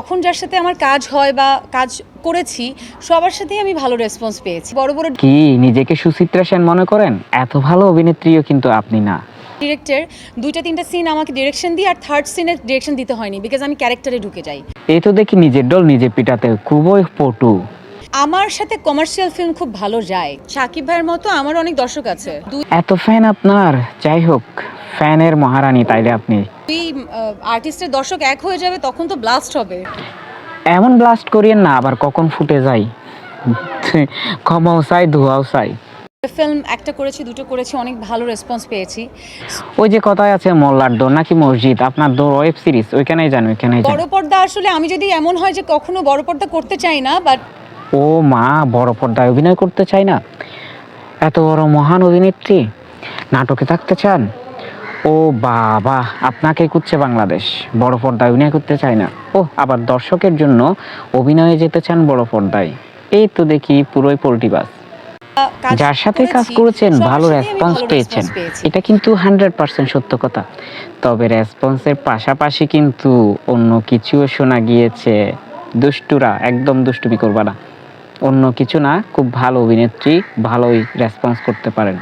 তখন যার সাথে আমার কাজ হয় বা কাজ করেছি সবার সাথেই আমি ভালো রেসপন্স পেয়েছি। বড় বড় কি নিজেকে সুচিত্রা সেন মনে করেন? এত ভালো অভিনেত্রীও কিন্তু আপনি না। ডিরেক্টর 2-3টা সিন আমাকে ডিরেকশন দিয়ে আর থার্ড সিনে ডিরেকশন দিতে হয়নি, বিকজ আমি ক্যারেক্টারে ঢুকে যাই। এই তো দেখি নিজের ডল নিজে পিটাতে খুবই পটু। আমার সাথে কমার্শিয়াল ফিল্ম খুব ভালো যায়। শাকিব ভাইয়ের মতো আমার অনেক দর্শক আছে। দুই এত ফ্যান আপনার, যাই হোক ফ্যানের মহারানী তাইলে আপনি। আর্টিস্টের দর্শক এক হয়ে যাবে তখন তো ব্লাস্ট হবে। এমন ব্লাস্ট করিয়েন না আবার কখন ফুটে যাই। ক্ষমাও চাই, ধোয়াও চাই। ফিল্ম একটা করেছি, দুটো করেছি, অনেক ভালো রেসপন্স পেয়েছি। ওই যে কথায় আছে মোল্লার দৌড় নাকি মসজিদ, আপনার দৌড় ওয়েব সিরিজ, ওইখানেই যান ওইখানেই যান। বড় পর্দা আসলে আমি যদি এমন হয় যে কখনো বড় পর্দা করতে চাই না, বাট ও মা, বড় পর্দায় অভিনয় করতে চাই না? এত বড় মহান অভিনেত্রী নাটকে থাকতে চান? ও বাবা, আপনাকে খুঁজছে বাংলাদেশ। বড় পর্দায় অভিনয় করতে চায় না, ও আবার দর্শকের জন্য অভিনয়ে যেতে চান বড় পর্দায়। এই তো দেখি পুরোই পোল্টিবাস। যার সাথে কাজ করেছেন ভালো রেসপন্স পেয়েছেন, এটা কিন্তু 100% সত্য কথা। তবে রেসপন্সের পাশাপাশি কিন্তু অন্য কিছুও শোনা গিয়েছে। দুষ্টুরা একদম দুষ্টুমি করবা না, অন্য কিছু না, খুব ভালো অভিনেত্রী, ভালোই রেসপন্স করতে পারেন।